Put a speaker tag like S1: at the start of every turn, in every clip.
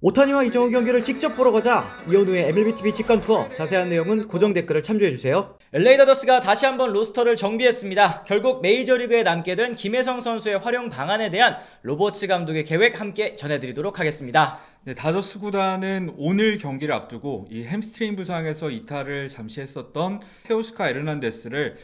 S1: 오타니와 이정우 경기를 직접 보러 가자. 이현우의 MLBTV 직관 투어. 자세한 내용은 고정 댓글을 참조해주세요. LA 다저스가 다시 한번 로스터를 정비했습니다. 결국 메이저리그에 남게 된 김혜성 선수의 활용 방안에 대한 로버츠 감독의 계획 함께 전해드리도록 하겠습니다.
S2: 네, 다저스 구단은 오늘 경기를 앞두고 이 햄스트링 부상에서 이탈을 잠시 했었던 테오스카 에르난데스를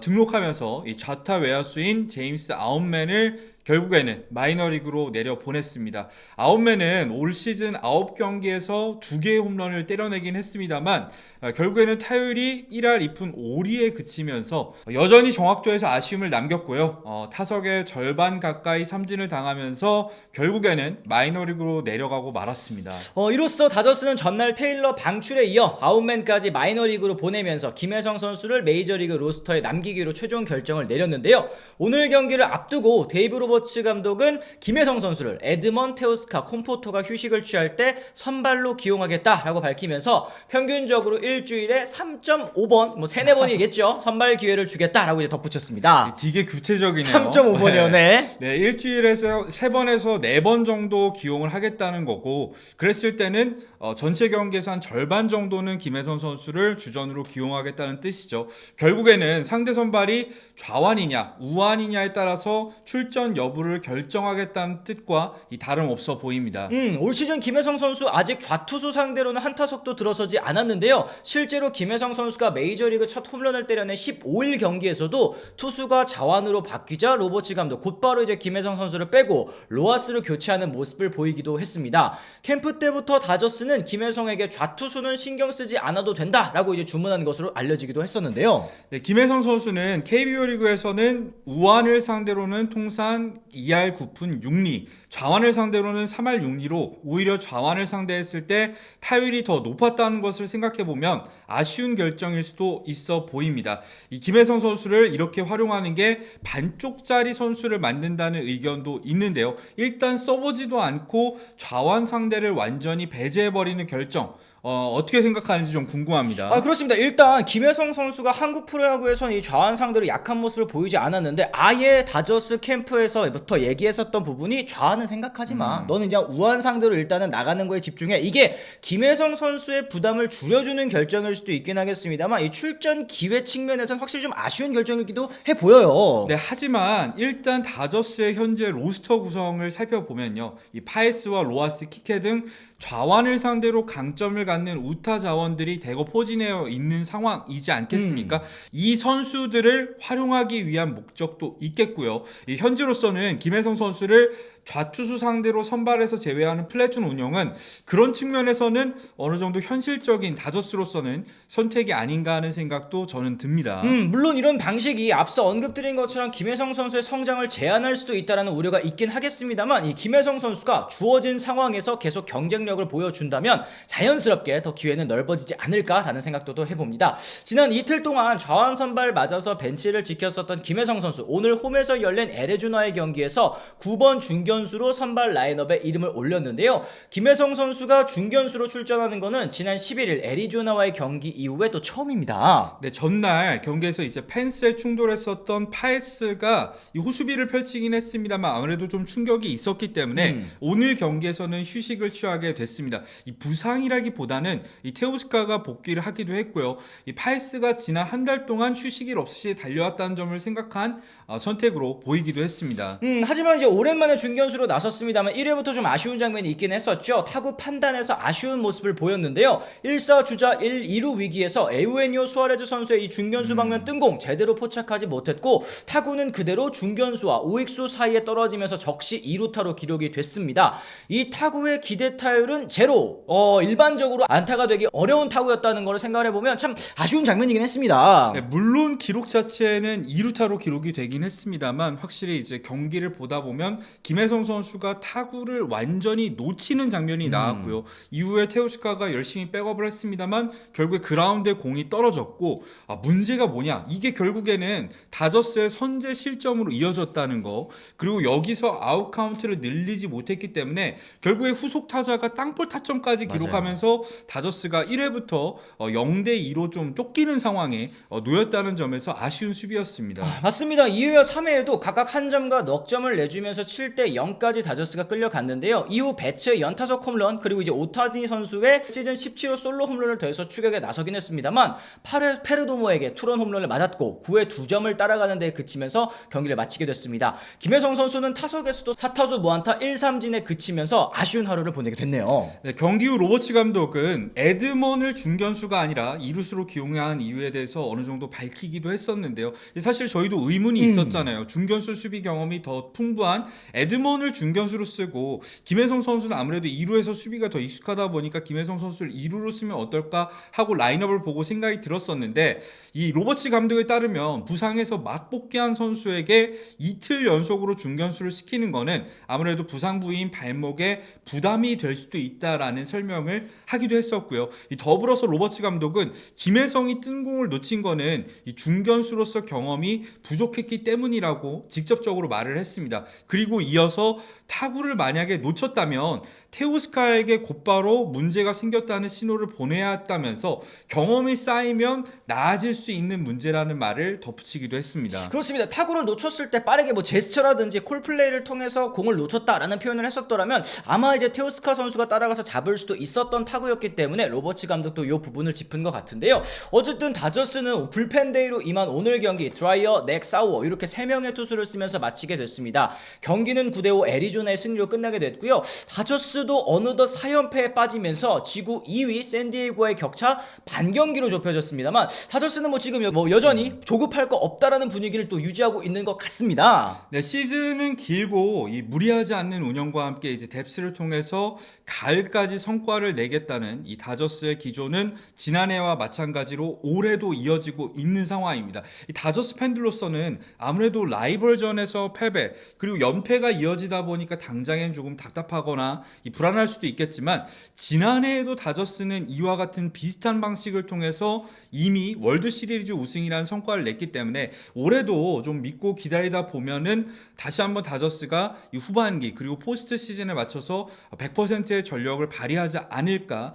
S2: 등록하면서 이 좌타 외야수인 제임스 아웃맨을 결국에는 마이너리그로 내려보냈습니다. 아웃맨은 올 시즌 9경기에서 2개의 홈런을 때려내긴 했습니다만 결국에는 타율이 1할 2푼 5리에 그치면서 여전히 정확도에서 아쉬움을 남겼고요. 타석의 절반 가까이 삼진을 당하면서 결국에는 마이너리그로 내려가고 말았습니다.
S1: 이로써 다저스는 전날 테일러 방출에 이어 아웃맨까지 마이너리그로 보내면서 김혜성 선수를 메이저리그 로스터에 남기기로 최종 결정을 내렸는데요. 오늘 경기를 앞두고 데이브 로버츠 감독은 김혜성 선수를 에드먼, 테오스카, 콤포토가 휴식을 취할 때 선발로 기용하겠다라고 밝히면서 평균적으로 일주일에 3.5번, 뭐 3-4번이겠죠. 선발 기회를 주겠다라고 이제 덧붙였습니다.
S2: 되게 구체적이네요.
S1: 3.5번이요, 네.
S2: 네, 일주일에서 3번에서 4번 정도 기용을 하겠다는 거고, 그랬을 때는 전체 경기에서 한 절반 정도는 김혜성 선수를 주전으로 기용하겠다는 뜻이죠. 결국에는 상대 선발이 좌완이냐 우완이냐에 따라서 출전 여부를 결정하겠다는 뜻과 다름없어 보입니다.
S1: 올 시즌 김혜성 선수 아직 좌투수 상대로는 한 타석도 들어서지 않았는데요. 실제로 김혜성 선수가 메이저리그 첫 홈런을 때려낸 15일 경기에서도 투수가 좌완으로 바뀌자 로버츠 감독 곧바로 이제 김혜성 선수를 빼고 로하스를 교체하는 모습을 보이기도 했습니다. 캠프 때부터 다저스는 김혜성에게 좌투수는 신경 쓰지 않아도 된다라고 이제 주문한 것으로 알려지기도 했었는데요.
S2: 네, 김혜성 선수는 KBO 리그에서는 우완을 상대로는 통산 2할 9푼 6리, 좌완을 상대로는 3할 6리로 오히려 좌완을 상대했을 때 타율이 더 높았다는 것을 생각해보면 아쉬운 결정일 수도 있어 보입니다. 이 김혜성 선수를 이렇게 활용하는 게 반쪽짜리 선수를 만든다는 의견도 있는데요. 일단 써보지도 않고 좌완 상대를 완전히 배제해버리는 결정, 어떻게 생각하는지 좀 궁금합니다.
S1: 그렇습니다. 일단 김혜성 선수가 한국 프로야구에서는 이 좌완 상대로 약한 모습을 보이지 않았는데 아예 다저스 캠프에서부터 얘기했었던 부분이 좌완은 생각하지 마. 너는 그냥 우완 상대로 일단은 나가는 거에 집중해. 이게 김혜성 선수의 부담을 줄여주는 결정일 수도 있긴 하겠습니다만 이 출전 기회 측면에서는 확실히 좀 아쉬운 결정이기도 해 보여요.
S2: 네, 하지만 일단 다저스의 현재 로스터 구성을 살펴보면요. 이 파에스와 로하스, 키케 등 좌완을 상대로 강점을 갖는 우타 자원들이 대거 포진되어 있는 상황이지 않겠습니까? 이 선수들을 활용하기 위한 목적도 있겠고요. 현재로서는 김혜성 선수를 좌투수 상대로 선발해서 제외하는 플래툰 운영은 그런 측면에서는 어느 정도 현실적인 다저스로서는 선택이 아닌가 하는 생각도 저는 듭니다.
S1: 물론 이런 방식이 앞서 언급드린 것처럼 김혜성 선수의 성장을 제한할 수도 있다는 우려가 있긴 하겠습니다만 이 김혜성 선수가 주어진 상황에서 계속 경쟁력을 보여준다면 자연스럽게 더 기회는 넓어지지 않을까라는 생각도 또 해봅니다. 지난 이틀 동안 좌완 선발 맞아서 벤치를 지켰었던 김혜성 선수, 오늘 홈에서 열린 애리조나의 경기에서 9번 중견수로 선발 라인업에 이름을 올렸는데요. 김혜성 선수가 중견수로 출전하는 것은 지난 11일 애리조나와의 경기 이후에 또 처음입니다.
S2: 네, 전날 경기에서 이제 펜스에 충돌했었던 파에스가 이 호수비를 펼치긴 했습니다만 아무래도 좀 충격이 있었기 때문에 오늘 경기에서는 휴식을 취하게 됐습니다. 이 부상이라기보다는 이 테오스카가 복귀를 하기도 했고요. 이 파에스가 지난 한 달 동안 휴식일 없이 달려왔다는 점을 생각한 선택으로 보이기도 했습니다.
S1: 하지만 이제 오랜만에 중견수로 나섰습니다만 1회부터 좀 아쉬운 장면이 있긴 했었죠. 타구 판단에서 아쉬운 모습을 보였는데요. 1사 주자 1, 2루 위기에서 에우에니오 수아레즈 선수의 이 중견수 방면 뜬공 제대로 포착하지 못했고 타구는 그대로 중견수와 우익수 사이에 떨어지면서 적시 2루타로 기록이 됐습니다. 이 타구의 기대 타율은 제로. 일반적으로 안타가 되기 어려운 타구였다는 걸 생각해보면 참 아쉬운 장면이긴 했습니다.
S2: 네, 물론 기록 자체는 2루타로 기록이 되긴 했습니다만 확실히 이제 경기를 보다 보면 김혜성 선수가 타구를 완전히 놓치는 장면이 나왔고요. 이후에 테오스카가 열심히 백업을 했습니다만 결국에 그라운드에 공이 떨어졌고, 문제가 뭐냐, 이게 결국에는 다저스의 선제 실점으로 이어졌다는 거, 그리고 여기서 아웃 카운트를 늘리지 못했기 때문에 결국에 후속 타자가 땅볼 타점까지
S1: 맞아요.
S2: 기록하면서 다저스가 1회부터 0대2로 좀 쫓기는 상황에 놓였다는 점에서 아쉬운 수비였습니다.
S1: 맞습니다. 2회와 3회에도 각각 한 점과 넉 점을 내주면서 7대 0까지 다저스가 끌려갔는데요. 이후 배츠의 연타석 홈런 그리고 이제 오타니 선수의 시즌 17호 솔로 홈런을 더해서 추격에 나서긴 했습니다만 8회 페르도모에게 투런 홈런을 맞았고 9회 2점을 따라가는 데 그치면서 경기를 마치게 됐습니다. 김혜성 선수는 타석에서도 4타수 무안타 1삼진에 그치면서 아쉬운 하루를 보내게 됐네요.
S2: 네, 경기 후 로버츠 감독은 에드먼을 중견수가 아니라 이루수로 기용한 이유에 대해서 어느 정도 밝히기도 했었는데요. 사실 저희도 의문이 있었잖아요. 중견수 수비 경험이 더 풍부한 에드먼을 중견수로 쓰고 김혜성 선수는 아무래도 2루에서 수비가 더 익숙하다 보니까 김혜성 선수를 2루로 쓰면 어떨까 하고 라인업을 보고 생각이 들었었는데 이 로버츠 감독에 따르면 부상에서 막 복귀한 선수에게 이틀 연속으로 중견수를 시키는 거는 아무래도 부상 부위인 발목에 부담이 될 수도 있다라는 설명을 하기도 했었고요. 더불어서 로버츠 감독은 김혜성이 뜬 공을 놓친 거는 이 중견수로서 경험이 부족했기 때문이라고 직접적으로 말을 했습니다. 그리고 이어서 타구를 만약에 놓쳤다면 테오스카에게 곧바로 문제가 생겼다는 신호를 보내야 했다면서 경험이 쌓이면 나아질 수 있는 문제라는 말을 덧붙이기도 했습니다.
S1: 그렇습니다. 타구를 놓쳤을 때 빠르게 뭐 제스처라든지 콜플레이를 통해서 공을 놓쳤다라는 표현을 했었더라면 아마 이제 테오스카 선수가 따라가서 잡을 수도 있었던 타구였기 때문에 로버츠 감독도 이 부분을 짚은 것 같은데요. 어쨌든 다저스는 불펜데이로 임한 오늘 경기 드라이어, 넥, 사우어 이렇게 3명의 투수를 쓰면서 마치게 됐습니다. 경기는 9대5 애리조나의 승리로 끝나게 됐고요. 다저스도 어느덧 4연패에 빠지면서 지구 2위 샌디에이고의 격차 반경기로 좁혀졌습니다만 다저스는 뭐 지금 여전히 조급할 거 없다라는 분위기를 또 유지하고 있는 것 같습니다.
S2: 네, 시즌은 길고 이 무리하지 않는 운영과 함께 이제 뎁스를 통해서 가을까지 성과를 내겠다는 이 다저스의 기조는 지난해와 마찬가지로 올해도 이어지고 있는 상황입니다. 이 다저스 팬들로서는 아무래도 라이벌전에서 패배 그리고 연패가 이어지다 보니까 당장엔 조금 답답하거나 불안할 수도 있겠지만 지난해에도 다저스는 이와 같은 비슷한 방식을 통해서 이미 월드 시리즈 우승이라는 성과를 냈기 때문에 올해도 좀 믿고 기다리다 보면은 다시 한번 다저스가 이 후반기 그리고 포스트 시즌에 맞춰서 100%의 전력을 발휘하지 않을까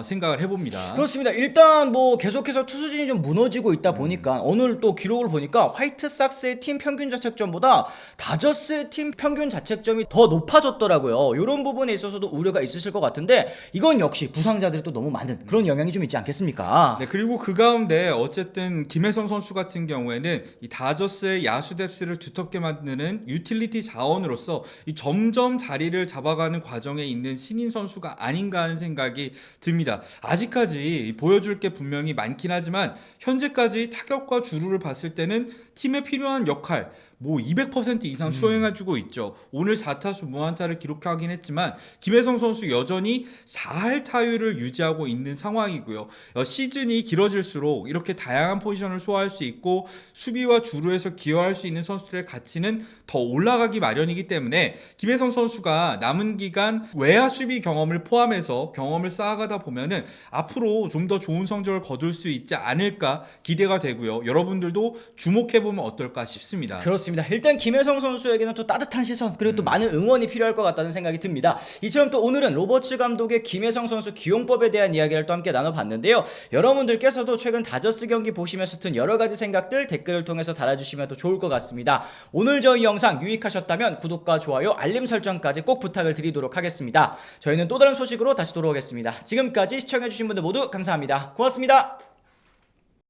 S2: 생각을 해봅니다.
S1: 그렇습니다. 일단 뭐 계속해서 투수진이 좀 무너지고 있다 보니까 오늘 또 기록을 보니까 화이트삭스의 팀 평균 자책점보다 다저스의 팀 평균 자책점이 더 높아졌더라고요. 이런 부분에 있어서도 우려가 있으실 것 같은데 이건 역시 부상자들이 또 너무 많은 그런 영향이 좀 있지 않겠습니까?
S2: 네, 그리고 그 가운데 어쨌든 김혜성 선수 같은 경우에는 이 다저스의 야수 뎁스를 두텁게 만드는 유틸리티 자원으로서 이 점점 자리를 잡아가는 과정에 있는 신인 선수가 아닌가 하는 생각이 듭니다. 아직까지 보여줄 게 분명히 많긴 하지만 현재까지 타격과 주루를 봤을 때는 팀에 필요한 역할 뭐 200% 이상 수행해주고 있죠. 오늘 4타수 무안타를 기록하긴 했지만 김혜성 선수 여전히 4할 타율을 유지하고 있는 상황이고요. 시즌이 길어질수록 이렇게 다양한 포지션을 소화할 수 있고 수비와 주루에서 기여할 수 있는 선수들의 가치는 더 올라가기 마련이기 때문에 김혜성 선수가 남은 기간 외야 수비 경험을 포함해서 경험을 쌓아가다 보면은 앞으로 좀 더 좋은 성적을 거둘 수 있지 않을까 기대가 되고요. 여러분들도 주목해보면 어떨까 싶습니다.
S1: 그렇습니다. 일단 김혜성 선수에게는 또 따뜻한 시선 그리고 또 많은 응원이 필요할 것 같다는 생각이 듭니다. 이처럼 또 오늘은 로버츠 감독의 김혜성 선수 기용법에 대한 이야기를 또 함께 나눠봤는데요. 여러분들께서도 최근 다저스 경기 보시면서 든 여러가지 생각들 댓글을 통해서 달아주시면 또 좋을 것 같습니다. 오늘 저희 영상 유익하셨다면 구독과 좋아요 알림 설정까지 꼭 부탁을 드리도록 하겠습니다. 저희는 또 다른 소식으로 다시 돌아오겠습니다. 지금까지 시청해주신 분들 모두 감사합니다. 고맙습니다.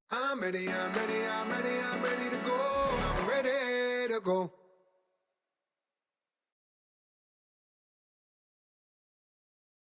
S3: I'm ready to go. I'm ready to go.